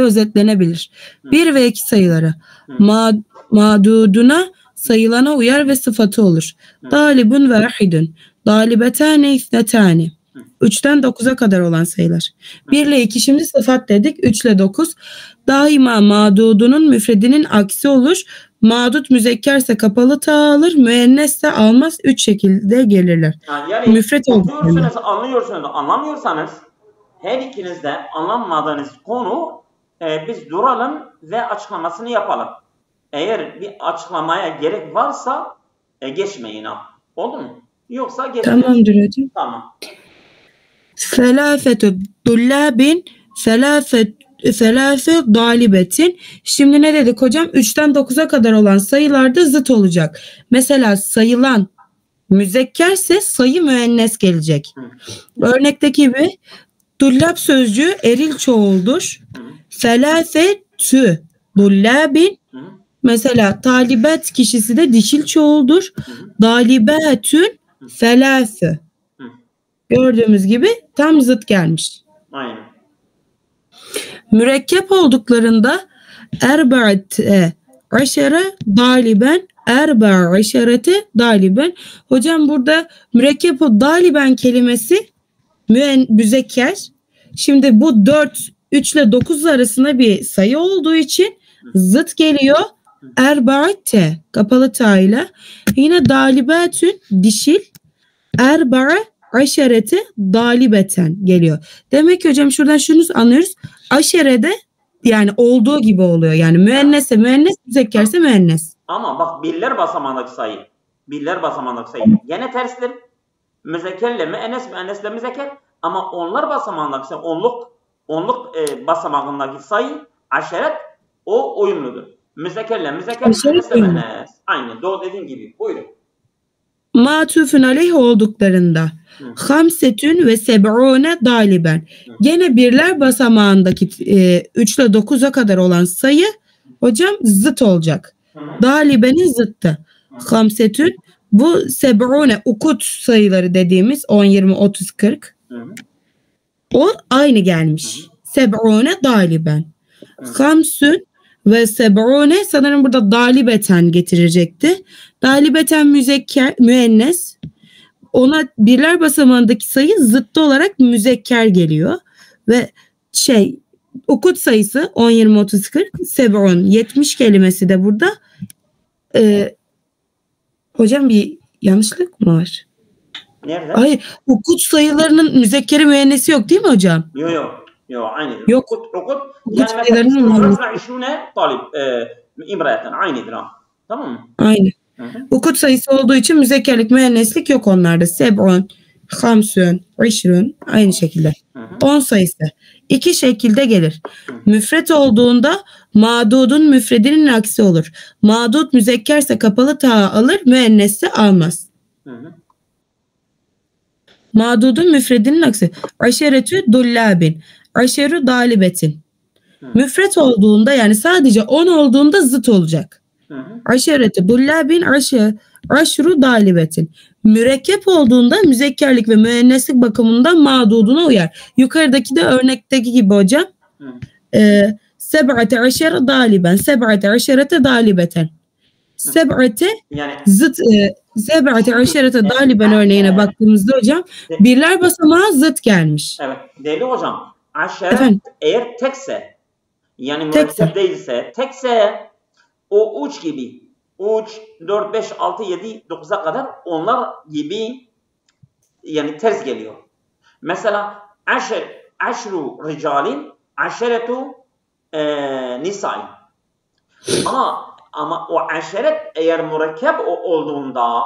özetlenebilir. 1 ve 2 sayıları maduduna sayılana uyar ve sıfatı olur. Dalibun ve ahidun. Dalibetane isnetane. 3'ten 9'a kadar olan sayılar. 1 ile 2 şimdi sıfat dedik. 3 ile 9. Daima madudunun müfredinin aksi olur. Madud müzekkerse kapalı ta alır. Müennesse almaz. 3 şekilde gelirler. Yani müfred anlıyorsunuz, anlamıyorsanız her ikiniz de anlamadığınız konu biz duralım ve açıklamasını yapalım. Eğer bir açıklamaya gerek varsa geçmeyin ha. Oldu mu? Yoksa geçmeyin. Tamamdır hocam. Tamam. Selafetü dullabin selafet dalibetin. Şimdi ne dedik hocam? 3'ten 9'a kadar olan sayılarda zıt olacak. Mesela sayılan müzekkerse sayı müennes gelecek. Örnekteki gibi dullab sözcüğü eril çoğuldur. Selafetü dullabin. Mesela talibet kişisi de dişil çoğuldur. Dalibetün selafü. Gördüğümüz gibi tam zıt gelmiş. Aynen. Mürekkep olduklarında erbaate aşere daliben erbaşerete daliben. Hocam burada mürekkep o daliben kelimesi müzekker. Şimdi bu 3 ile 9 arasında bir sayı olduğu için zıt geliyor. Erbaate kapalı ta ile. Yine dalibetün dişil. Erba'a aşerete dalibeten geliyor. Demek ki hocam şuradan şunu anlıyoruz. Aşerede yani olduğu gibi oluyor. Yani müennesse müennes, müzekkerse müennes. Ama bak birler basamağındaki sayı. Birler basamağındaki sayı. Gene terstir. Müzekkerle müennes, müennesle müzekker. Ama onlar basamağındaki sayı, onluk basamağındaki sayı aşeret o uyumludur. Müzekkerle müzekker, müennesle müennes. Aynı. Doğru dediğin gibi. Buyurun. Matufun aleyh olduklarında hamsetün ve seb'une daliben. Gene birler basamağındaki 3 ile 9'a kadar olan sayı hocam zıt olacak. Dalibenin zıttı. Hamsetün bu seb'une ukut sayıları dediğimiz 10, 20, 30, 40. O aynı gelmiş. Seb'une daliben. Hamsün ve seb'une sanırım burada dalibeten getirecekti. Dalibeten müzekker, müennes. Ona birler basamağındaki sayı zıttı olarak müzekker geliyor. Ve ukut sayısı 10, 20, 30, 40. Seb'un 70 kelimesi de burada. Hocam bir yanlışlık mı var? Nerede? Hayır. Ukut sayılarının müzekkeri müennesi yok değil mi hocam? Yok aynıdır. Yok. Ukut yani mesela işune talip imraten aynıdır ha. Tamam mı? Aynı. Ukut sayısı olduğu için müzekkerlik müenneslik yok onlarda. Seb'un, hamsün, işrün aynı şekilde. 10 sayısı. 2 şekilde gelir. Müfret olduğunda madudun müfredinin aksi olur. Madud müzekkerse kapalı ta alır, müennesse almaz. Madudun müfredinin aksi. Aşeretü dullabin. Aşeru dalibetin. Müfret olduğunda yani sadece 10 olduğunda zıt olacak. Aşereti dullabin aşru dalibetin. Mürekkep olduğunda müzekkerlik ve müenneslik bakımından maduduna uyar. Yukarıdaki de örnekteki gibi hocam. Seb'ate aşere daliben. Seb'ate aşerete dalibeten. Seb'ate zıt seb'ate aşerete daliben örneğine baktığımızda hocam birler basamağı zıt gelmiş. Evet. Değerli hocam. Aşeret eğer tekse yani mürekkep değilse tekse o uç gibi 3, 4, 5, 6, 7, 9'a kadar onlar gibi yani ters geliyor. Mesela aşru ricalin aşeretu nisai. Ama o aşeret eğer mürekkep olduğunda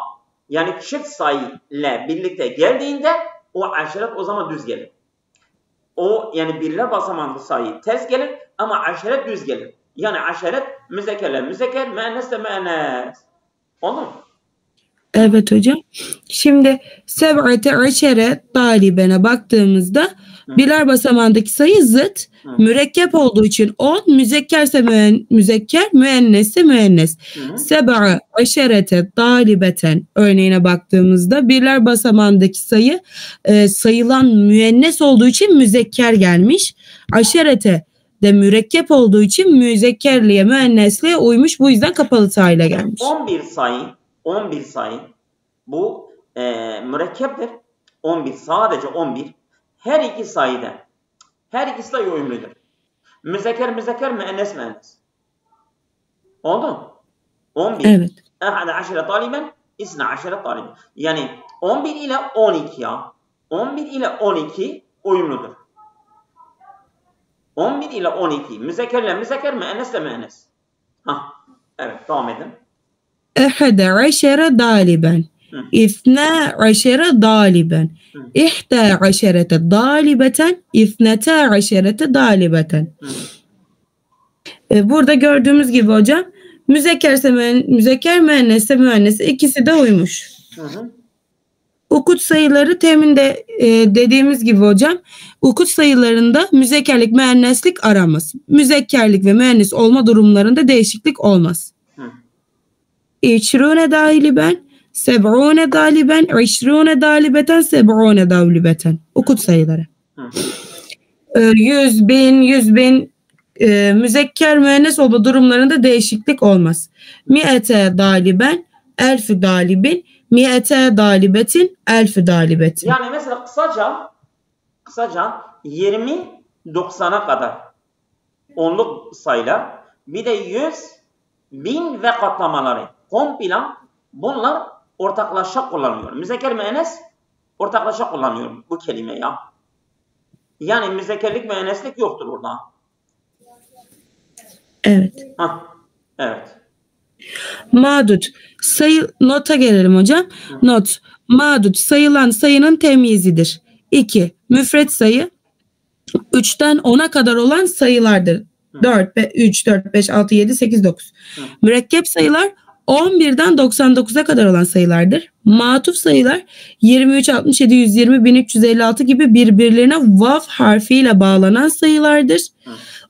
yani çift sayı ile birlikte geldiğinde o aşeret o zaman düz gelir. O yani birler basamağındaki sayı ters gelir ama aşeret düz gelir. Yani aşeret müzekkerle müzekker, müennesle müennes. Olur mu? Evet hocam. Şimdi seb'ate aşere dalibene baktığımızda birler basamağındaki sayı zıt. Mürekkep olduğu için 10, müzekkerse müzekker, müennesse müennes. Seb'a aşerete dalibeten örneğine baktığımızda birler basamağındaki sayı sayılan müennes olduğu için müzekker gelmiş. Aşerete de mürekkep olduğu için müzekkerliğe, müennesliğe uymuş. Bu yüzden kapalı tayla gelmiş. 11 sayı bu mürekkeptir. 11 sadece 11. Her iki sayı uyumludur. Müzekker, müennes. Oldu mu? 11. Evet. 11 taliben, 12 taliben. Yani 11 ile 12 ya. 11 ile 12 uyumludur. 11 ile 12. Müzekkerle müzekker, müennesle müennes. Evet, devam edin. 11 daliben. 12 daliben. 11 dalibeten. 12 dalibeten. Burada gördüğümüz gibi hocam müzekker müennesse müennese ikisi de uymuş. Ukut sayıları teminde dediğimiz gibi hocam ukut sayılarında müzekkerlik müenneslik aramaz. Müzekkerlik ve müennes olma durumlarında değişiklik olmaz. 20 daliben, 70 daliben, 20 dalibeten, 70 dalibeten. Ukut sayıları. 100 bin müzekker müennes olma durumlarında değişiklik olmaz. 100 daliben, 1000 dalibin, 100 dalibetin, 1000 dalibetin. Yani mesela kısaca 20 90'a kadar onluk sayılar, bir de 100, 1000 ve katlamaları. Komple bunlar ortaklaşa kullanılıyor. Müzekker müennes ortaklaşa kullanıyor bu kelime ya. Yani müzekkerlik müenneslik yoktur burada. Evet. Evet. Madud. Nota gelelim hocam. Not. Madud sayılan sayının temyizidir. 2. Müfret sayı 3'ten 10'a kadar olan sayılardır. 3, 4, 5, 6, 7, 8, 9. Mürekkep sayılar 11'den 99'a kadar olan sayılardır. Matuf sayılar 23, 67, 120, 1356 gibi birbirlerine vav harfiyle bağlanan sayılardır.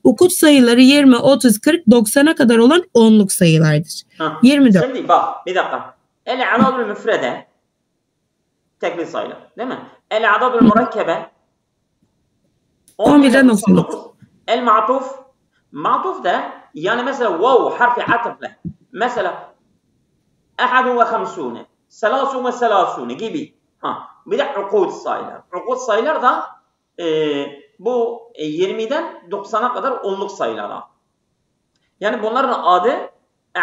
Ukut sayıları 20, 30, 40, 90'a kadar olan onluk sayılardır. 24. Şimdi bak bir dakika. El-adadul müfrede tekli sayılar değil mi? El-adadul mürekkebe 11'den 99. El-ma'tuf da yani mesela vav harfi atıfle. Mesela 51, 33 gibi. Bir de ukut sayılar. Ukut sayılar da bu 20'den 90'a kadar onluk sayılara. Yani bunların adı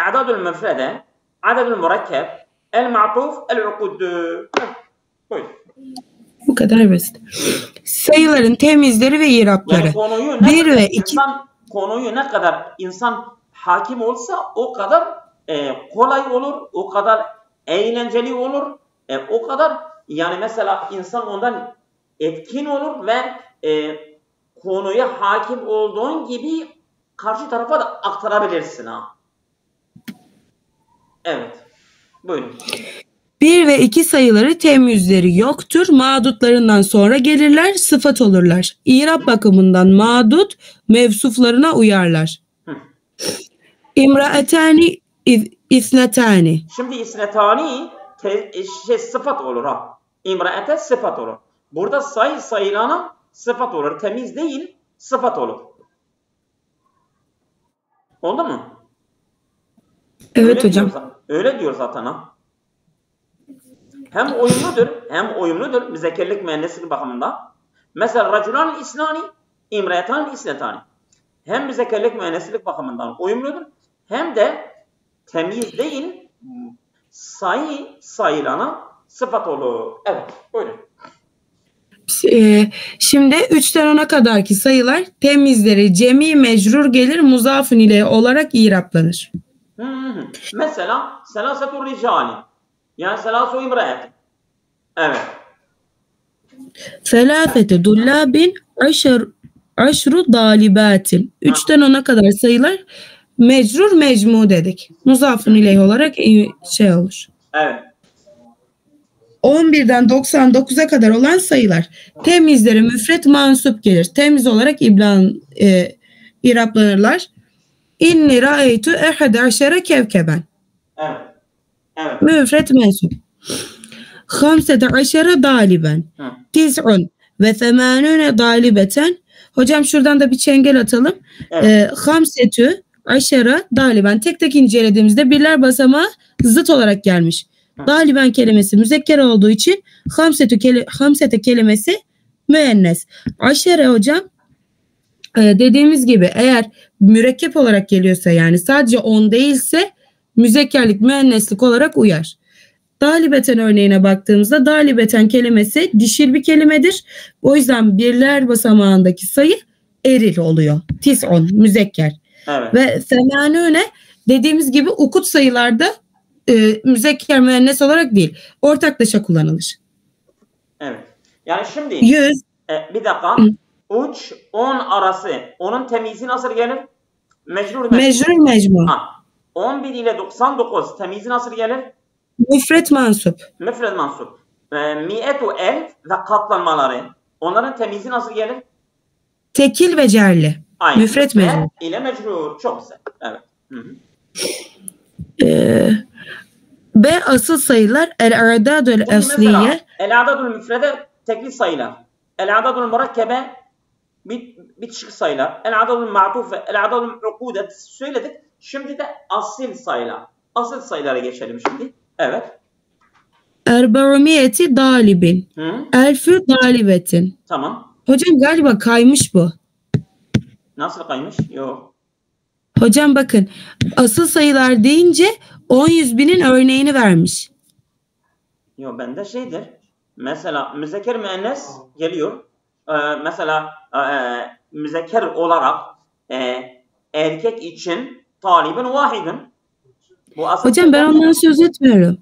i'dadul müfrede, adadul mürekkep, el-ma'tuf, el-ukud. Buyur. Bu kadar basit. Sayıların temizleri ve irapları. Yani konuyu ne kadar insan hakim olsa o kadar kolay olur, o kadar eğlenceli olur, o kadar yani mesela insan ondan etkin olur ve konuya hakim olduğun gibi karşı tarafa da aktarabilirsin ha. Evet. Buyurun. 1 ve 2 sayıları temyizleri yoktur. Mağdutlarından sonra gelirler, sıfat olurlar. İrab bakımından mağdut mevsuflarına uyarlar. İmraetani, isnetani. Şimdi isnetani sıfat olur ha. İmraete sıfat olur. Burada sayılana sıfat olur. Temiz değil, sıfat olur. Oldu mu? Evet öyle hocam. Öyle diyor zaten ha. Hem uyumludur müzekkerlik müenneslik bakımından. Mesela raculan isnani, imratan isnetani. Hem müzekkerlik müenneslik bakımından uyumludur hem de temiz değil sayılana sıfat olur. Evet, buyurun. Şimdi 3'ten 10'a kadarki sayılar temizleri cemi mecrur gelir muzafın ile olarak iraplanır. Mesela selasetur ricali yani selasu imraat. Evet. Selafete dullabin aşru dalibatin. 3'ten 10'a kadar sayılar mecrur mecmu dedik. Muzafın ile olarak olur. Evet. 11'den 99'a kadar olan sayılar temizleri müfret mansup gelir. Temiz olarak iraplanırlar. İnni ra'eytu 11 kevkeben. Evet. Evet. Müfret mensup. 15 daliben. 9 ve 80 dalibeten. Hocam şuradan da bir çengel atalım. Evet. Hamsetü, aşara, daliben. Tek tek incelediğimizde birler basamağı zıt olarak gelmiş. Daliben kelimesi müzekker olduğu için hamsete kelimesi müennes. Aşere hocam dediğimiz gibi eğer mürekkep olarak geliyorsa yani sadece 10 değilse müzekkerlik müenneslik olarak uyar. Dalibeten örneğine baktığımızda dalibeten kelimesi dişil bir kelimedir. O yüzden birler basamağındaki sayı eril oluyor. Tis'un müzekker. Evet. Ve semanüne dediğimiz gibi ukut sayılarda müzekker müennes olarak değil. Ortaklaşa kullanılır. Evet. Yani şimdi 100 bir dakika. 3 10 arası. Onun temizi nasıl gelir? Mecrur mecmu. 11 ile 99 temizi nasıl gelir? Müfret mansup. Müfret mansup. Mi'etu elf ve katlanmaları. Onların temizi nasıl gelir? Tekil ve cerli. Aynen. Müfret mecrur. İle mecrur. Çok güzel. Evet. B asıl sayılar el-a'dadul asliye. El-a'dadul müfrede tekli sayılar. El-a'dadul murakkebe bitişik sayılar. El-a'dadul ma'tufe, el-a'dadul ukudet söyledik. Şimdi de asil sayılar. Asıl sayılara geçelim şimdi. Evet. Erbarumiyeti dalibin. Elfü dalibetin. Tamam. Hocam galiba kaymış bu. Nasıl kaymış? Yok. Hocam bakın asıl sayılar deyince 10.100.000'in örneğini vermiş. Yok bende şeydir. Mesela müzekker müennes geliyor. Mesela müzekker olarak erkek için talibin vahidin. Bu asıl hocam ben ondan söz etmiyorum.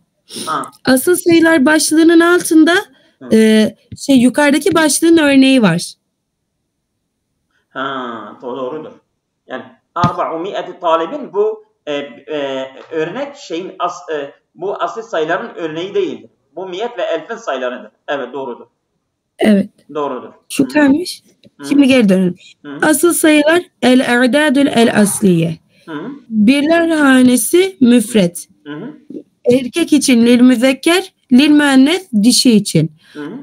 Asıl sayılar başlığının altında yukarıdaki başlığın örneği var. Doğrudur. Yani 400 talibin bu örnek şeyin bu asıl sayıların örneği değildir. Bu miyet ve elfin sayılarıdır. Evet doğrudur. Evet. Doğrudur. Şu kalmış. Şimdi geri dönelim. Asıl sayılar el-i'dadul el-asliye. Birler hanesi müfret. Erkek için lil müzekker, lil müennes dişi için.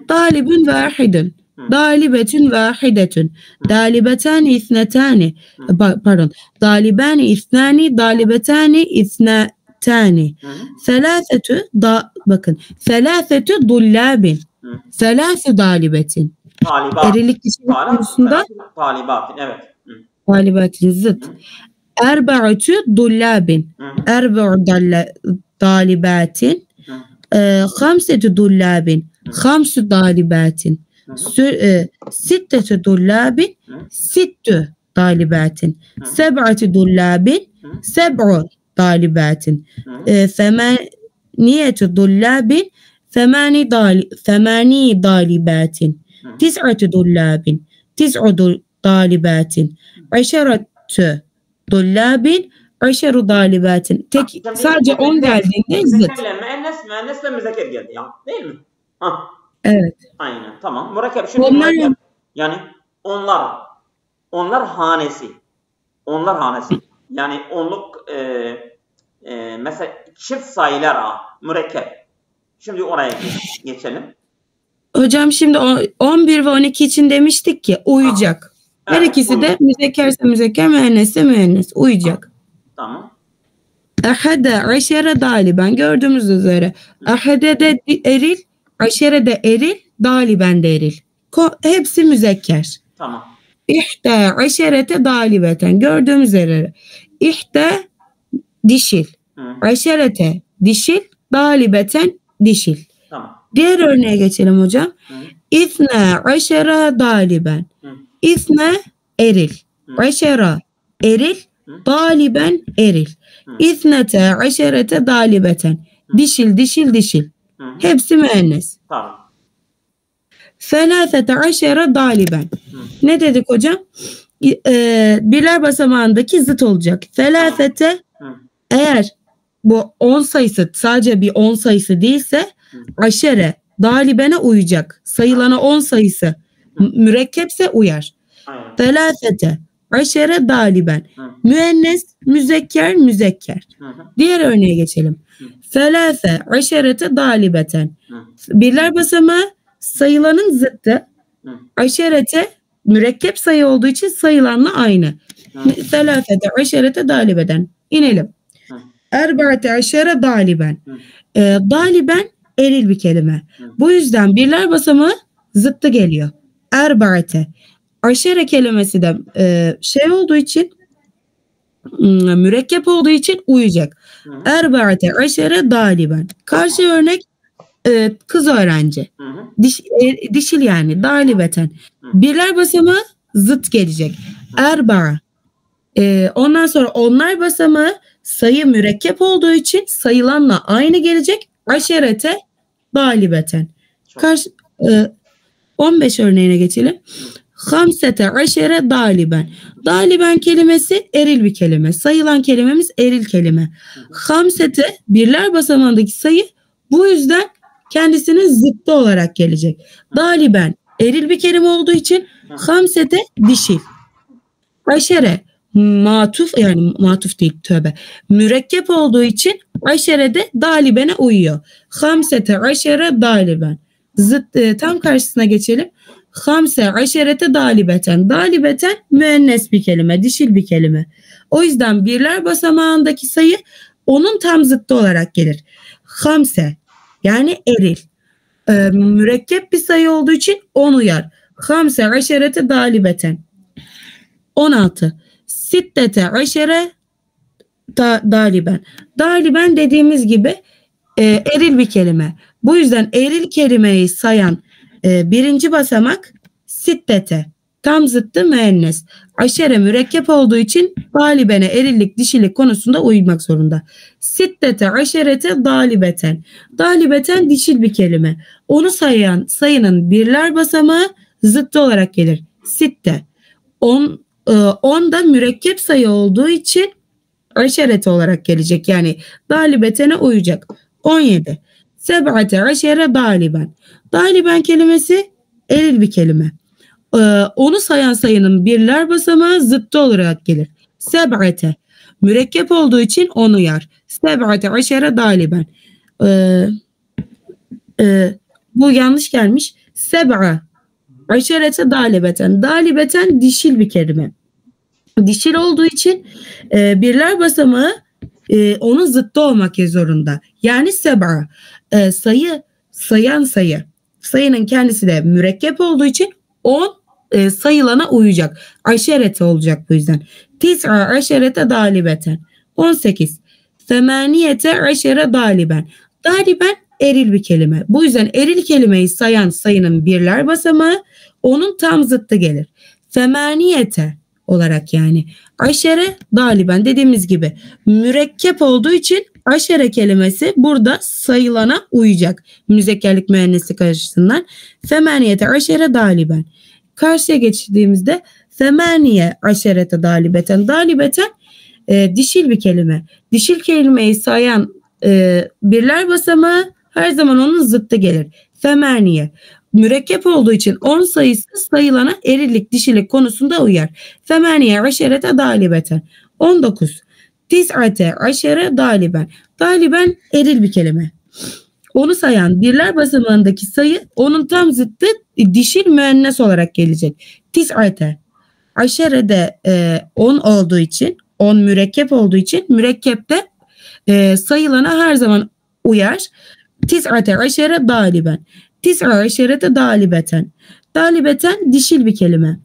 Dalibun vahidun. Dalibetun vahidetun. Dalibetani ithnetani. Pardon. Dalibani ithnani, dalibetani ithnetani. Selâfetü dullâbin. Selâfü dalibetin. Erilik kişi konusunda talibatin, evet. Talibatin zıt. Erba'atü dullâbin. Erba'u dalibatin. Hamsetü dullâbin. Hamsü dalibatin. Sittetü dullâbin. Sittü dalibatin. Seb'atü dullâbin. Seb'u dalibatin. Femaniyetü dullâbin. Femani dalibatin. Tis'atü dullâbin. Tis'u dalibatin. Aşeratü dullâbin. Aşeru dalibatin. Tek sadece 10 geldiğinde zıt. Müennes ve müzekker geldi ya. Değil mi? Evet. Aynen. Tamam. Murakkep şimdi yani onlar hanesi. Onlar hanesi. Yani onluk mesela çift sayılar mürekkep. Şimdi oraya geçelim. Hocam şimdi 11 ve 12 için demiştik ki uyacak. Her ikisi de müzekkerse müzekker, müennesse müennes. Uyacak. Tamam. Ahade, aşere daliben. Gördüğümüz üzere. Ahade de eril, aşere de eril, daliben de eril. Hepsi müzekker. Tamam. İhte, aşerete dalibeten. Gördüğümüz üzere. İhte dişil. Aşerete dişil, dalibeten dişil. Tamam. Diğer örneğe geçelim hocam. İthne aşere daliben. İthne eril. Aşere eril. Daliben eril. İthnete aşerete dalibeten. Dişil, dişil, dişil. Hepsi müennes. Tamam. Felâfete aşere daliben. Ne dedik hocam? Birler basamağındaki zıt olacak. Felâfete eğer bu 10 sayısı sadece bir 10 sayısı değilse aşere dalibene uyacak. Sayılana 10 sayısı mürekkepse uyar. Felâfete aşere daliben. Müennes, müzekker, müzekker. Diğer örneğe geçelim. Felâfe aşerete dalibeten. Birler basamağı sayılanın zıttı. Aşerete mürekkep sayı olduğu için sayılanla aynı. Selâfete aşerete dalibeden. İnelim. Erbaate aşere daliben. Daliben eril bir kelime. Bu yüzden birler basamağı zıttı geliyor. Erbaate. Aşere kelimesi de şey olduğu için mürekkep olduğu için uyacak. Erbaate aşere daliben. Karşı örnek kız öğrenci. Dişil yani. Dalibeten. Birler basamağı zıt gelecek. Erba. Ondan sonra onlar basamağı sayı mürekkep olduğu için sayılanla aynı gelecek. Aşerete dalibeten. 15 örneğine geçelim. Hamsete aşere daliben. Daliben kelimesi eril bir kelime. Sayılan kelimemiz eril kelime. Hamsete birler basamağındaki sayı, bu yüzden kendisinin zıttı olarak gelecek. Daliben eril bir kelime olduğu için hamsete dişil. Aşere matuf, yani matuf değil, tövbe. Mürekkep olduğu için aşere de dalibene uyuyor. Hamsete aşere daliben. Zıt, tam karşısına geçelim. Hamse aşerete dalibeten. Dalibeten müennes bir kelime, dişil bir kelime. O yüzden birler basamağındaki sayı onun tam zıttı olarak gelir. Hamse yani eril. Mürekkep bir sayı olduğu için 10 uyar. Hamse aşerete dalibeten. 16. Sittete aşere daliben. Daliben dediğimiz gibi eril bir kelime. Bu yüzden eril kelimeyi sayan birinci basamak sittete. Tam zıttı müennes. Aşere mürekkep olduğu için dalibene erillik dişilik konusunda uymak zorunda. Sittete aşerete dalibeten. Dalibeten dişil bir kelime. Onu sayan sayının birler basamağı zıttı olarak gelir. Sitte. 10 da mürekkep sayı olduğu için aşerete olarak gelecek. Yani dalibetene uyacak. 17. Seb'ate aşere daliben. Daliben kelimesi eril bir kelime. Onu sayan sayının birler basamağı zıttı olarak gelir. Seb'ate. Mürekkep olduğu için 10 uyar. Seb'ate aşere daliben. Bu yanlış gelmiş. Seb'a aşerete dalibeten. Dalibeten dişil bir kelime. Dişil olduğu için birler basamağı onun zıttı olmak zorunda. Yani seb'a. Sayan sayı. Sayının kendisi de mürekkep olduğu için 10 sayılana uyacak. Aşerete olacak bu yüzden. Tis'a aşerete dalibeten. 18. Semaniyete aşere daliben. Daliben eril bir kelime. Bu yüzden eril kelimeyi sayan sayının birler basamağı onun tam zıttı gelir. Semaniyete olarak yani. Aşere daliben dediğimiz gibi mürekkep olduğu için aşere kelimesi burada sayılana uyacak. Müzekkerlik müenneslik açısından. Femaniyete aşere daliben. Karşıya geçtiğimizde femaniye aşerete dalibeten. Dalibeten dişil bir kelime. Dişil kelimeyi sayan birler basamağı her zaman onun zıttı gelir. Femaniye. Mürekkep olduğu için 10 sayısı sayılana erillik dişilik konusunda uyar. Femaniye aşerete dalibeten. 19. Tis'ate aşere daliben. Daliben eril bir kelime. Onu sayan birler basamağındaki sayı onun tam zıttı dişil müennes olarak gelecek. Tis'ate aşere de 10 olduğu için, 10 mürekkep olduğu için mürekkepte sayılana her zaman uyar. Tis'ate aşere daliben. Tis'a aşerete dalibeten. Dalibeten dişil bir kelime.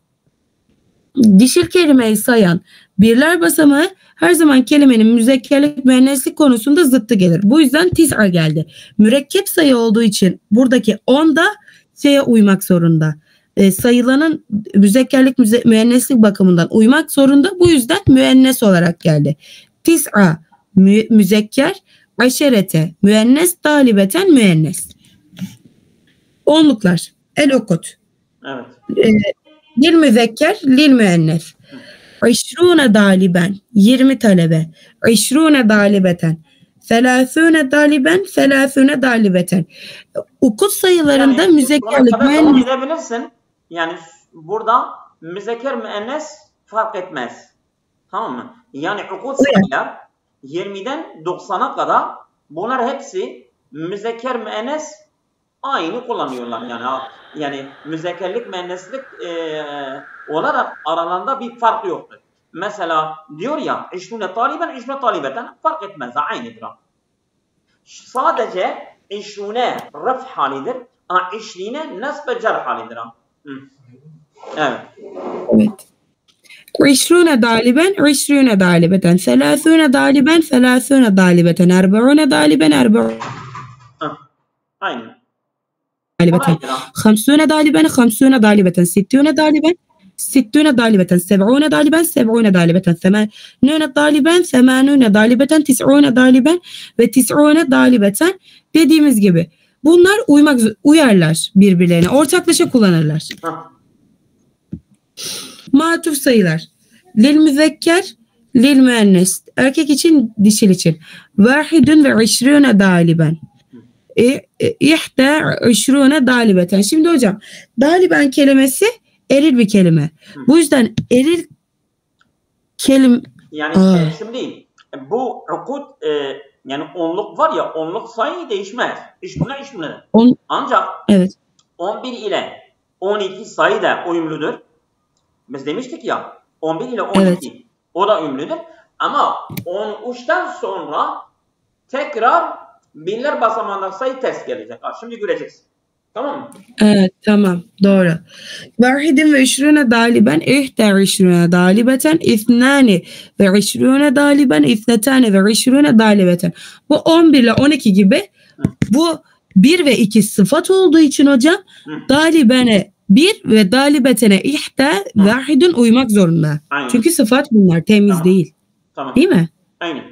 Dişil kelimeyi sayan birler basamağı her zaman kelimenin müzekkerlik müenneslik konusunda zıttı gelir. Bu yüzden tis'a geldi. Mürekkep sayı olduğu için buradaki 10 da şeye uymak zorunda. Sayılanın müzekkerlik müenneslik bakımından uymak zorunda. Bu yüzden müennes olarak geldi. Tis'a müzekker, aşerete müennes, dalibeten müennes. Onluklar. El okut. Evet. Lil müzekker, lil müennes. İşrûne daliben. 20 talebe. İşrûne dalibeten. Selâsûne daliben. Selâsûne dalibeten. Okut sayılarında yani, müzekkerlik müennes edebilirsin. Yani burada müzekker müennes fark etmez. Tamam mı? Yani okut sayılar 20'den 90'a kadar bunlar hepsi müzekker müennes aynı kullanıyorlar yani. Yani müzekkerlik, müenneslik olarak aralarında bir fark yoktur. Mesela diyor ya, işrune taliben, işrune talibeten fark etmez, aynıdır. Sadece işrune raf halidir, işrine nasb ve cer halidir. Evet. Evet. عشرون دالبا عشرون دالبة ثلاثون دالبا ثلاثون دالبة أربعون دالبا أربعون Aynen. دالبة خمسون دالبا خمسون دالبة ستون دالبا ستون دالبة سبعون دالبا سبعون دالبة ثمانون دالبا ثمانون دالبة تسعون دالبا ve tis'une dalibeten dediğimiz gibi bunlar uyarlar birbirlerine, ortaklaşa kullanırlar. Matuf sayılar. Lil müzekker, lil müennes. Erkek için, dişil için. Vahidun ve işrune daliben. İhte işrune dalibeten. Şimdi hocam, daliben kelimesi eril bir kelime. Bu yüzden eril kelime... Yani şimdi bu ukut yani onluk var ya, onluk sayı değişmez. İşrune işrune. Ancak evet. 11 ile 12 sayı da uyumludur. Biz demiştik ya 11 ile 12 evet. O da ünlüdür. Ama 13'ten sonra tekrar binler basamağından sayı ters gelecek. Şimdi göreceksin. Tamam mı? Evet, tamam. Doğru. Vahidin ve işrune daliben ihte işrune dalibeten ithnani ve işrune daliben ithnetani ve işrune dalibeten. Bu 11 ile 12 gibi bu 1 ve 2 sıfat olduğu için hocam dalibene 1 ve dalibetene ihte vahidun uymak zorunda. Aynen. Çünkü sıfat bunlar, temiz tamam. Değil. Tamam. Değil mi? Aynen.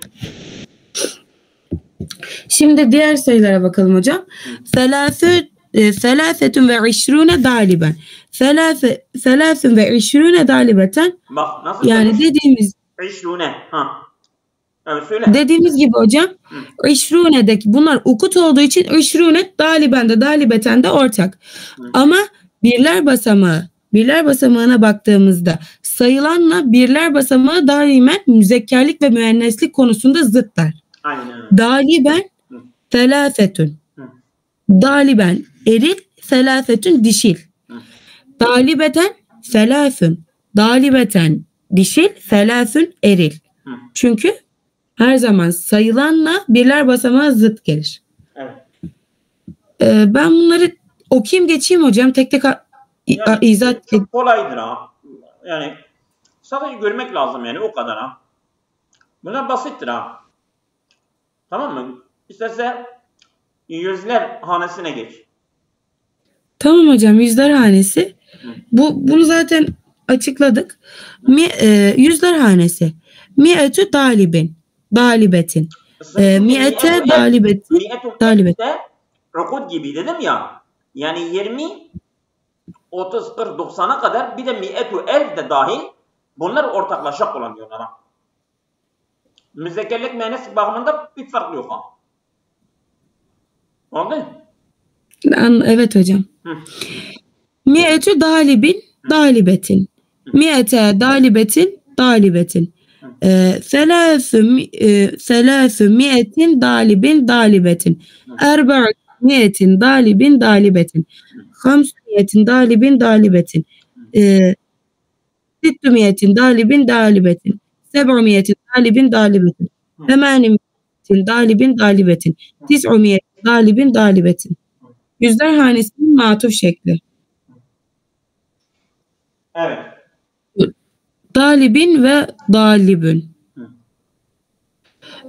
Şimdi diğer sayılara bakalım hocam. Selâsetun ve işrûne daliben. Selâsün ve işrûne dalibeten. Bak nasıl? Yani dediğimiz. İşrûne. Ha. Evet söyle. Dediğimiz gibi hocam. İşrûne'deki bunlar ukut olduğu için işrûne dalibende, dalibeten de ortak. Ama birler basamağına baktığımızda sayılanla birler basamağı daimen müzekkerlik ve müenneslik konusunda zıtlar. Aynen. Daliben selâsetun. Daliben eril, selâsetun dişil. Dalibeten selâsün. Dalibeten dişil, selâsün eril. Çünkü her zaman sayılanla birler basamağı zıt gelir. Evet. Ben bunları okuyayım geçeyim hocam. Tek tek izah. Çok kolaydır ha. Yani sadece görmek lazım yani, o kadar ha. Bunlar basittir ha. Tamam mı? İsterse yüzler hanesine geç. Tamam hocam, yüzler hanesi. Bunu zaten açıkladık. Yüzler hanesi. Mi'etü dalibin. Dalibetin. Mi'ete dalibetin. Mi'ete rukut gibi dedim ya. Yani 20, 30, 40, 90'a kadar bir de mi'etü elf de dahil. Bunlar ortaklaşa kullanıyorlar ha. Müzekkerlik müenneslik bakımında bir fark yok ha. Oldu mu? Evet hocam. Mi'etü dalibin, dalibetin. Mi'ete dalibetin, dalibetin. Selâsü mi'etin dalibin, dalibetin. Erba'u mi'etin dalibin, dalibetin. Hamsü mi'etin dalibin, dalibetin. Sittü mi'etin dalibin, dalibetin. Seb'u mi'etin dalibin, dalibetin. Semâni mi'etin dalibin, dalibetin. Tis'u mi'etin dalibin, dalibetin. Yüzler hanesinin matuf şekli. Evet. Dalibin ve dalibün.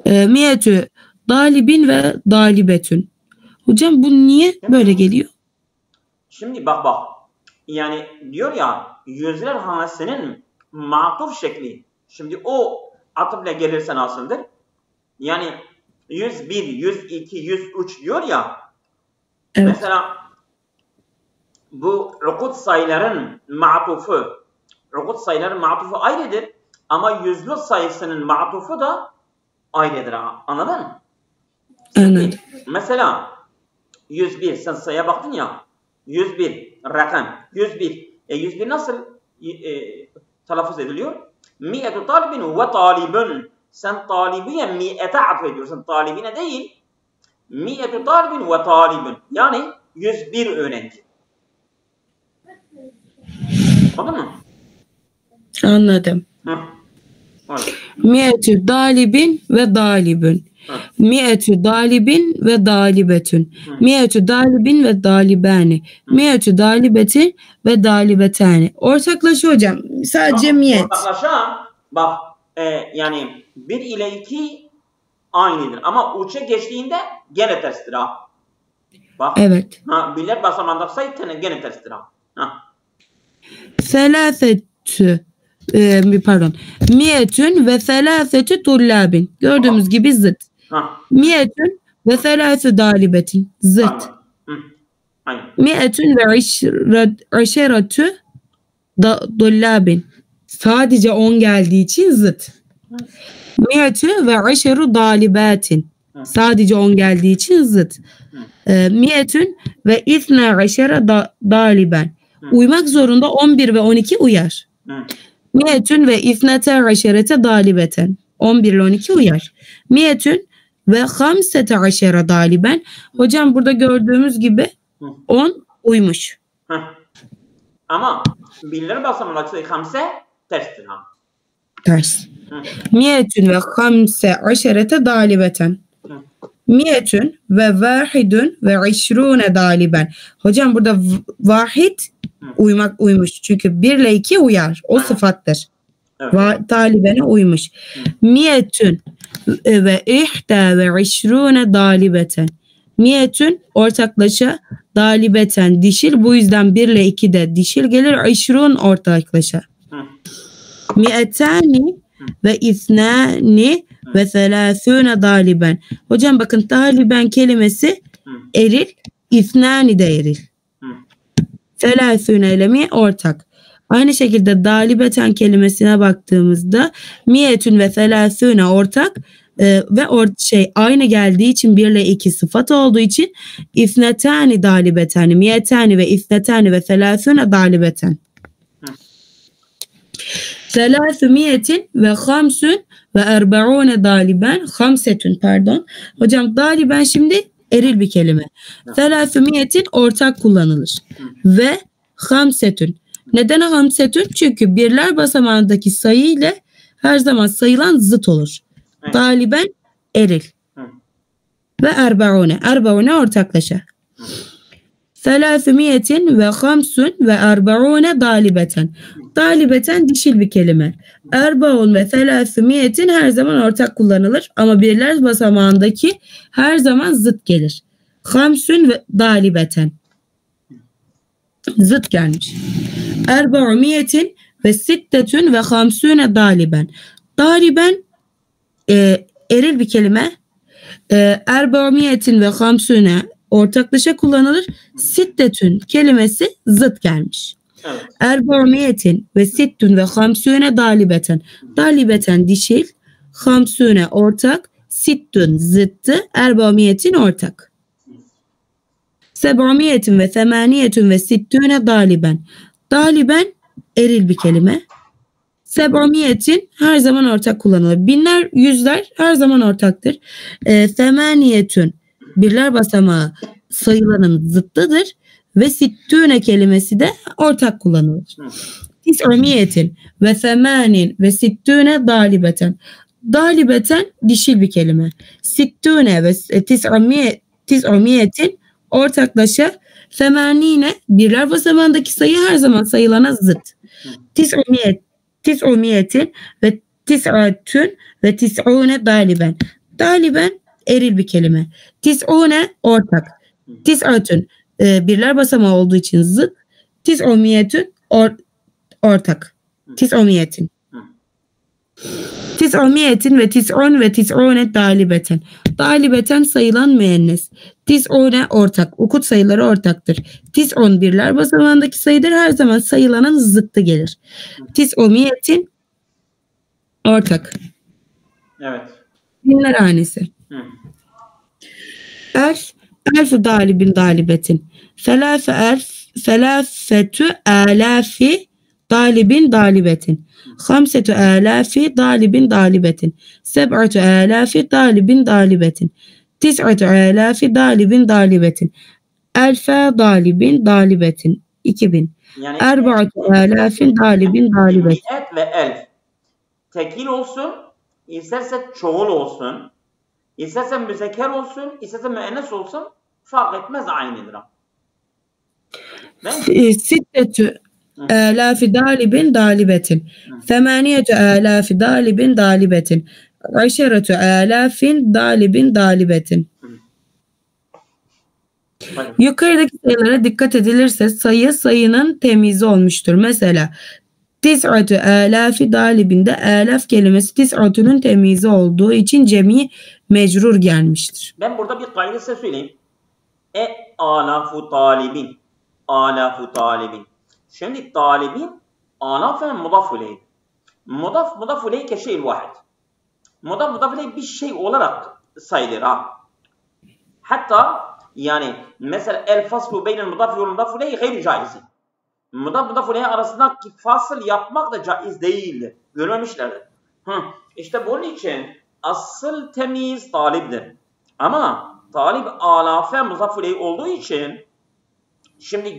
Miyetü dalibin ve dalibetün. Hocam bu niye böyle geliyor? Şimdi bak. Yani diyor ya, yüzler hanesinin matuf şekli. Şimdi o atıfla gelirse nasıldır? Yani 101, 102, 103 diyor ya. Evet. Mesela bu ukut sayıların ma'tufu ayrıdır ama yüzlü sayısının ma'tufu da ayrıdır. Anladın mı? Anladım. Mesela 101, sen sayıya baktın ya, 101 rakam 101. 101 nasıl telaffuz ediliyor? Mi'etu talibin ve talibun. Sen talibiye mi'ete atfediyorsun, talibine değil. Mi'etu talibin ve talibun. Yani 101 öğrenci. Anladın mı? Anladım. Mi'etü dalibin ve dalibün. Mi'etü dalibin ve dalibetün. Mi'etü dalibin ve dalibani. Mi'etü dalibetin ve dalibetani. Ortaklaşa hocam. Sadece miyet. Ortaklaşa bak yani 1 ile 2 aynıdır. Ama 3'e geçtiğinde gene terstir ha. Bak. Evet. Birler basamağındaki sayı gene terstir ha. Selâfetü miyetün ve selâfetü tullâbin. Gördüğümüz gibi zıt. Miyetün ve selâfetü dalibetin. Zıt. Miyetün ve aşeratü tullâbin. Sadece 10 geldiği için zıt. Miyetü ve aşeru dalibatin. Sadece 10 geldiği için zıt. Miyetün ve isna aşere daliben. Uymak zorunda 11 ve 12 uyar. Miyetün ve isnete aşerete dalibeten. 11 ile 12 uyar. Miyetün ve hamsete aşere daliben. Hocam burada gördüğümüz gibi 10 uymuş. Ama binler basamağındaki sayı hamse terstir ha. Ters. Miyetün ve hamse aşerete dalibeten. Miyetün ve vahidün ve işrune daliben. Hocam burada vahid uymuş. Çünkü 1 ile 2 uyar. O sıfattır. Evet. Dalibene uymuş. Miyetün ve ihda ve işrune dalibeten. Miyetün ortaklaşa, dalibeten dişil. Bu yüzden 1 ile 2 de dişil gelir. İşrun ortaklaşa. Miyetani ve ithnani ve selâsûne daliben. Hocam bakın daliben kelimesi eril, ithnani de eril. Selâsûne ile mi ortak. Aynı şekilde dalibeten kelimesine baktığımızda miyetün ve selâsûne ortak ve aynı geldiği için 1 ile 2 sıfat olduğu için ithnetani dalibetani, miyetani ve ithnetani ve selâsûne dalibeten. Selâsümiyetin ve hamsün ve erbe'ûne daliben. Hamsetün pardon. Hocam daliben şimdi eril bir kelime. Selâsümiyetin ortak kullanılır. Ve hamsetün. Neden hamsetün? Çünkü birler basamağındaki sayı ile her zaman sayılan zıt olur. Daliben eril. Ve erbe'ûne. Erbe'ûne ortaklaşa. Selâsümiyetin ve hamsün ve erbe'ûne dalibeten. Dalibeten dişil bir kelime. Erbaun ve selâsümiyetin her zaman ortak kullanılır. Ama birler basamağındaki her zaman zıt gelir. Hamsün ve dalibeten. Zıt gelmiş. Erbaumiyetin ve sittetün ve hamsüne daliben. Daliben eril bir kelime. Erbaumiyetin ve hamsüne ortaklaşa kullanılır. Sittetün kelimesi zıt gelmiş. Evet. Erbaumiyetin ve sittün ve hamsüne dalibeten. Dalibeten dişil, hamsüne ortak, sittün zıttı, erbaumiyetin ortak. Seb'umiyetin ve semaniyetün ve sittüne daliben. Daliben eril bir kelime. Seb'umiyetin her zaman ortak kullanılır. Binler, yüzler her zaman ortaktır. Semaniyetün birler basamağı sayıların zıttıdır. Ve sittüne kelimesi de ortak kullanılır. Tis'umiyetin ve semanin ve sittüne dalibeten. Dalibeten dişil bir kelime. Sittüne ve tis'umiyetin ortaklaşa, semanine birler basamağındaki sayı her zaman sayılana zıt. Tis'umiyetin ve tis'atün ve tis'une daliben. Daliben eril bir kelime. Tis'une ortak. Tis'atün birler basamağı olduğu için zıt. Tis'umiyetün ortak. Tis'umiyetin. Tis'umiyetin ve tis'un ve tis'une dalibeten. Dalibeten sayılan müennes. Tis'une ortak. Ukut sayıları ortaktır. Tis'un birler basamağındaki sayıdır. Her zaman sayılanın zıttı gelir. Tis'umiyetin ortak. Evet. Binler hanesi. Elf dalibin dalibetin. Selâfetü âlâfi dalibin dalibetin. Hamsetü âlâfi dalibin dalibetin. Seb'atü âlâfi dalibin dalibetin. Tis'atü âlâfi dalibin dalibetin. Elfe dalibin dalibetin 2000. Yani Erba'atu alafin dalibin dalibet. Mi'et ve elf. Tekil olsun, isterse çoğul olsun, isterse müzekker olsun, isterse müennes olsun, fark etmez, aynıdır. Sittetü alafi dalibin dalibetin. Semaniyetü alafi dalibin dalibetin. Aşeretü alafin dalibin dalibetin. Yukarıdaki sayılara dikkat edilirse sayının temizi olmuştur. Mesela tis'atü alafi dalibinde alaf kelimesi tis'atünün temizi olduğu için cemi mecrur gelmiştir. Ben burada bir kaydı size söyleyeyim. Alafu talibin. Alafu talibin. Şimdi talibin alafen mudaf ileyh. Mudaf ileyh ke şey'l vahid. Mudaf ileyh bir şey olarak sayılır ha. Hatta yani mesela el faslu beynel mudaf ve mudaf ileyh gayr caiz. Mudaf ileyh arasındaki fasıl yapmak da caiz değildir. Görmemişlerdir. İşte bunun için asıl temiz talibdir. Ama talib alafe mudaf ileyh olduğu için şimdi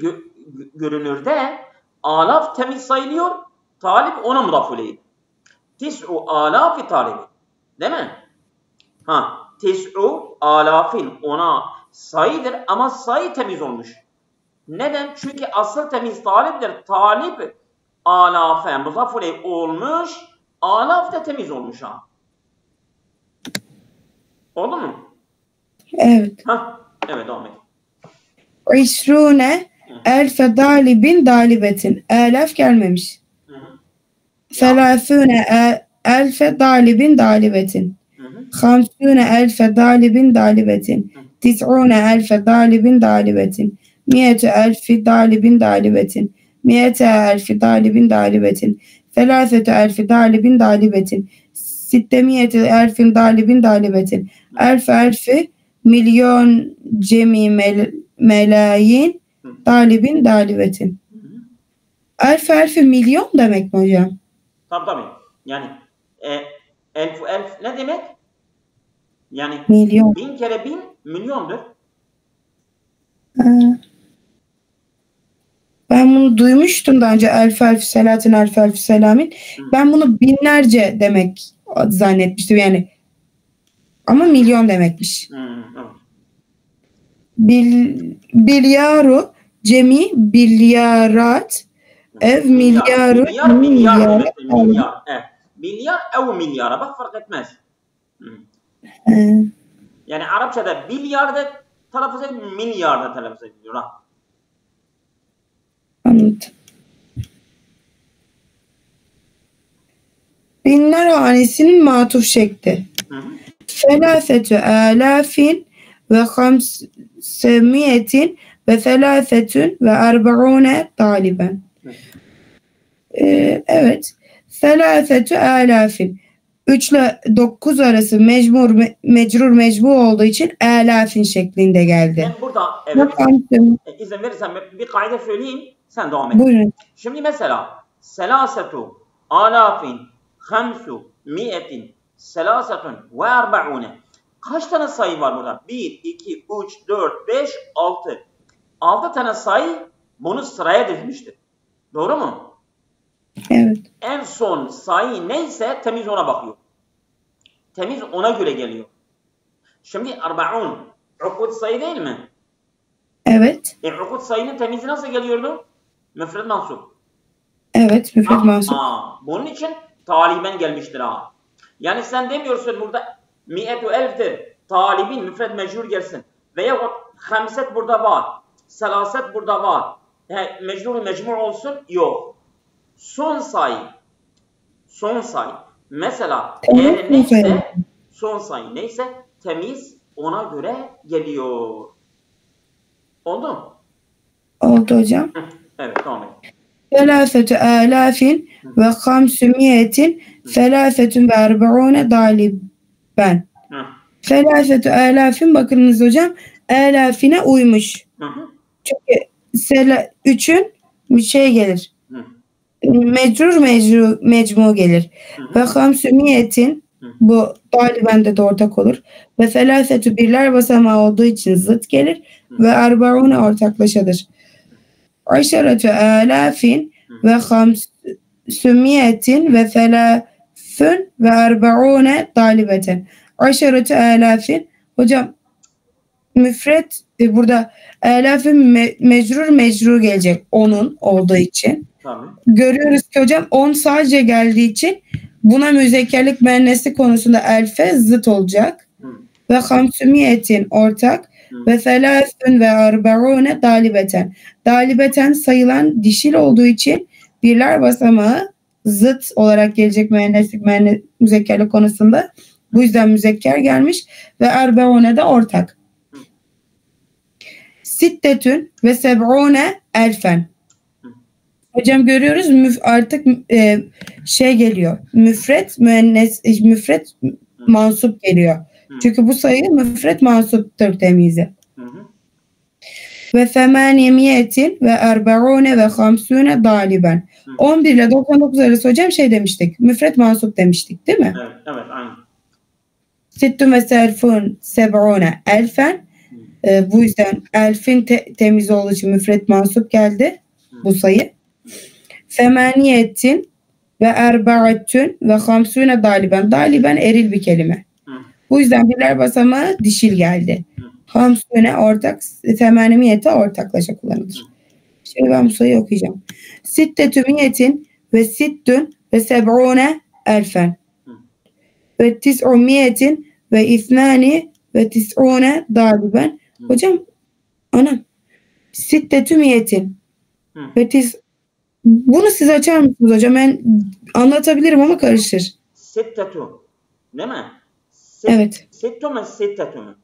görünürde alaf temiz sayılıyor. Talib ona mudaf ileyh. Tis'u alafi talibi. Değil mi? Tis'u alafin ona sayıdır ama sayı temiz olmuş. Neden? Çünkü asıl temiz taliptir. Talip alafe mudaf ileyh olmuş. Alaf da temiz olmuş ha. Oldu mu? Evet. Evet, devam et. İşrune elfe dalibin dalibetin. Elaf gelmemiş. Selâfûne elfe dalibin dalibetin. Hamsûne elfe dalibin dalibetin. Tis'ûne elfe dalibin dalibetin. Miyete elfi dalibin dalibetin. Miyete elfi dalibin dalibetin. Selâfete elfi dalibin dalibetin. Sittemiyete elfin dalibin dalibetin. Elfi milyon cemi melayin dalibin dalibetin. Elfi milyon demek mi hocam? Tabii. Yani elf ne demek? Yani milyon. 1000 kere 1000 milyondur. Ben bunu duymuştum daha önce. Elfi selatin elfi selamin. Ben bunu binlerce demek zannetmiştim yani. Ama milyon demekmiş. Bilyaru cemi bilyarat ev milyaru milyar. Evet. Milyar ev milyara. Bak, fark etmez. Yani Arapçada bilyarda telaffuz ediliyor, milyarda telaffuz ediliyor. Anladım. Binler hanesinin matuf şekli. Felâfetü alâfin ve hamsemiyetin ve felâfetün ve erba'une taliben. Evet. Felâfetü alâfin. 3 ile 9 arası mecrur mecbu olduğu için alâfin şeklinde geldi. Ben burada izin verirsen bir kaide söyleyeyim. Sen devam et. Buyurun. Şimdi mesela selâsetu alâfin hamsu miyetin selâsetun ve erba'une. Kaç tane sayı var burada? 1, 2, 3, 4, 5, 6. 6 tane sayı bunu sıraya dizmiştir. Doğru mu? Evet. En son sayı neyse temiz ona bakıyor. Temiz ona göre geliyor. Şimdi erba'un ukut sayı değil mi? Evet. Ukut sayının temizi nasıl geliyordu? Müfred mansup. Evet, müfred mansup. Bunun için taliben gelmiştir ha. Yani sen demiyorsun burada mi'etu elftir. Talibin müfred mecrur gelsin. Veya hamset burada var. Selaset burada var. Mecrur mecmur olsun. Yok. Son sayı. Mesela eğer neyse son sayı neyse temiz ona göre geliyor. Oldu mu? Oldu hocam. Evet, tamam. Felâfetü alâfin ve hamsümiyetin felâfetün ve erba'une daliben. Felâfetü alâfin, bakınız hocam, alâfine uymuş. Çünkü 3'ün şey gelir. Mecrur mecmu gelir. Ve hamsümiyetin Bu talibende de ortak olur. Ve selasetü birler basamağı olduğu için zıt gelir. Ve erbaune ortaklaşadır. Aşeretü alafin ve hamsümiyetin ve selâfün ve erbaune talibeten. Aşeretü alafin. Hocam müfret burada alafin mecrur gelecek. Onun olduğu için. Tamam. Görüyoruz ki hocam 10 sadece geldiği için buna müzekkerlik müennesi konusunda elfe zıt olacak. Ve hamsümiyetin ortak ve selâfün ve erbaune talibeten. Talibeten sayılan dişil olduğu için birler basamağı zıt olarak gelecek müenneslik müzekkerlik konusunda. Bu yüzden müzekker gelmiş ve erbaune de ortak. Sittetün ve seb'une elfen. Hocam görüyoruz artık geliyor. Müfret mansup geliyor. Çünkü bu sayı müfret mansuptur temizi. Ve semaniyemiyetin ve erbaune ve hamsune daliben. 11 ile 99 arası hocam demiştik. Müfret mansup demiştik değil mi? Evet, aynen. Sittun ve serfun seb'une elfen. Bu yüzden elfin temiz olduğu için müfret mansup geldi. Bu sayı. Semaniyetin ve erbaatün ve hamsune daliben. Daliben eril bir kelime. Bu yüzden birler basamağı dişil geldi. Hamsune ortak, semaniyete ortaklaşa kullanılır. Şimdi ben bu sayıyı okuyacağım. Sittetümiyetin ve sittün ve seb'une elfen. Ve tis'umiyetin ve isnani ve tis'une daliben. Hocam, sittetümiyetin ve bunu siz açar mısınız hocam? Ben anlatabilirim ama karışır. Sittetun. Değil mi? Evet. Sittun ve sittetun.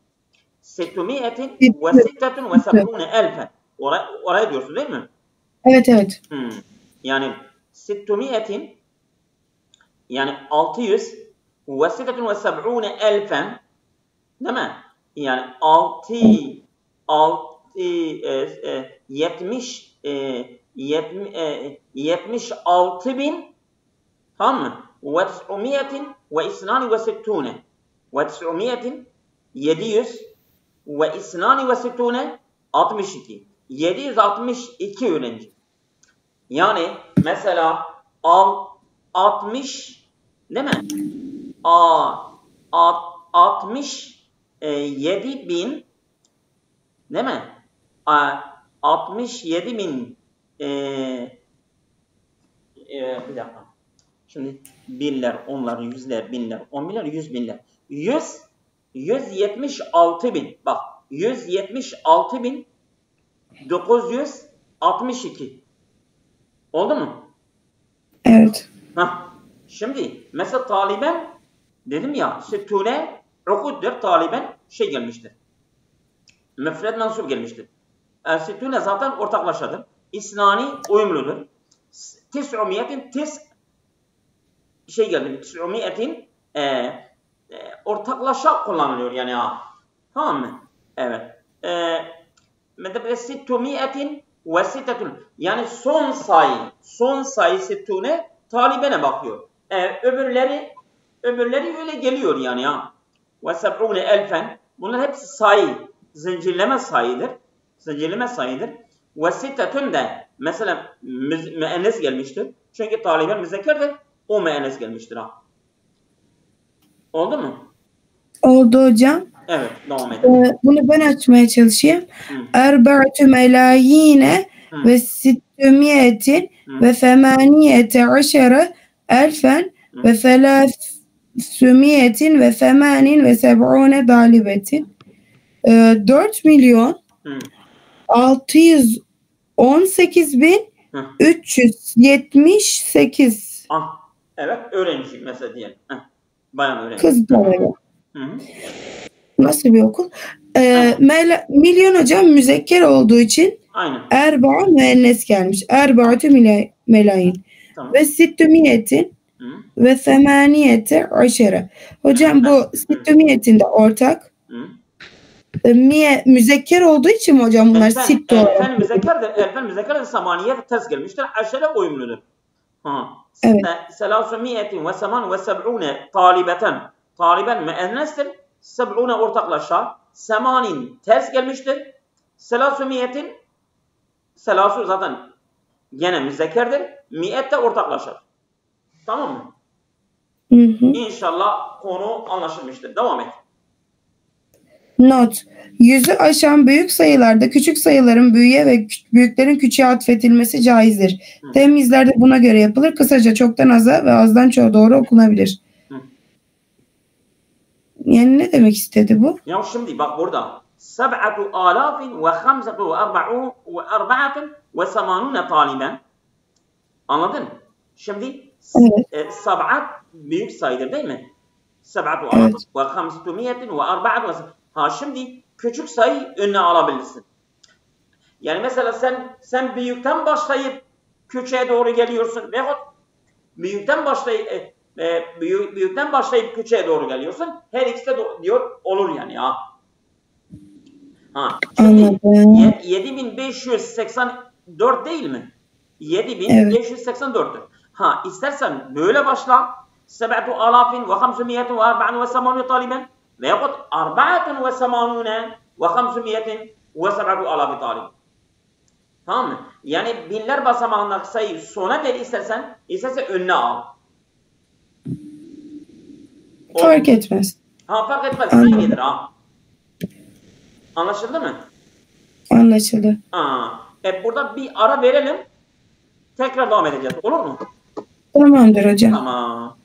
Sittumiyetin ve sittetun ve seb'une elfen. Oraya diyorsun değil mi? Evet. Yani sittumiyetin yani 600 ve sittetun ve seb'une elfen. Değil mi? Yani 76.000 tamam mı? Ve 900 ve isnani ve sittune ve 900 700 ve isnani ve sittune 62 762 öğrenci. Yani mesela 60 değil mi? 67.000 değil mi? 67.000 bir dakika. Şimdi binler, onlar, yüzler, binler, 10 binler, 100 binler. 176.000. Bak 176.962. Oldu mu? Evet. Şimdi mesela taliben dedim ya süttune ukuddur taliben gelmiştir. Müfred mansup gelmiştir. Süttune zaten ortaklaşadır. İsnani uyumludur. Tis'umiyetin geldi. Tis'umiyetin ortaklaşa kullanılıyor yani ha. Tamam mı? Evet. Mesela sittumiyetin ve sittetun. Yani son sayı sittune talibene bakıyor. Öbürleri öyle geliyor yani ha. Ve seb'une elfen. Bunlar hepsi sayı. Zincirleme sayıdır. Ve sittetun de mesela müennes gelmiştir. Çünkü taliben müzekkerdir. O müennes gelmiştir ha. Oldu mu? Oldu hocam. Evet, devam edelim. Bunu ben açmaya çalışayım. Erba'atü melayine ve sittümiyetin ve femaniyete aşere elfen ve selâsümiyetin ve semanin ve seb'une dalibetin. 4 milyon 618.378. Evet, öğrenci mesela diyelim. Bayan öğrenci. Kız da nasıl bir okul? Milyon hocam müzekker olduğu için erba müennes gelmiş. Erbaatü melayin. Tamam. Ve sittümiyetin ve semaniyete aşere. Hocam bu sittümiyetin de ortak. Müzekker olduğu için mi hocam bunlar sittü olarak? Elfen müzekker de samaniyet ters gelmiştir. Aşere uyumludur. Evet. Selâsümiyetin ve seman ve seb'une talibeten. taliben müennestir. Seb'une ortaklaşa. Semanin ters gelmiştir. Selasumiyetin, selasu zaten gene müzekkerdir. Miyet de ortaklaşır. Tamam mı? İnşallah konu anlaşılmıştır. Devam et. Not. 100'ü aşan büyük sayılarda küçük sayıların büyüğe ve büyüklerin küçüğe atfedilmesi caizdir. Temyizler de buna göre yapılır. Kısaca çoktan aza ve azdan çoğa doğru okunabilir. Yani ne demek istedi bu? Ya şimdi bak burada. 7,044 taliben. Anladın? Şimdi evet. sab'at büyük sayıdır değil mi? 7,544 Ha şimdi küçük sayı önüne alabilirsin. Yani mesela sen büyükten başlayıp küçüğe doğru geliyorsun veyahut büyükten başlayıp küçüğe doğru geliyorsun. Her ikisi de diyor olur yani ya. Şimdi 7584 değil mi? 7584'tür. İstersen böyle başla. 7,584 taliben veyahut 4,587 talib. Tamam mı? Yani binler basamağındaki sayıyı sona ver istersen önüne al. Fark etmez. Fark etmez. Aynıdır ha. Anlaşıldı mı? Anlaşıldı. Burada bir ara verelim. Tekrar devam edeceğiz. Olur mu? Tamamdır hocam. Tamam.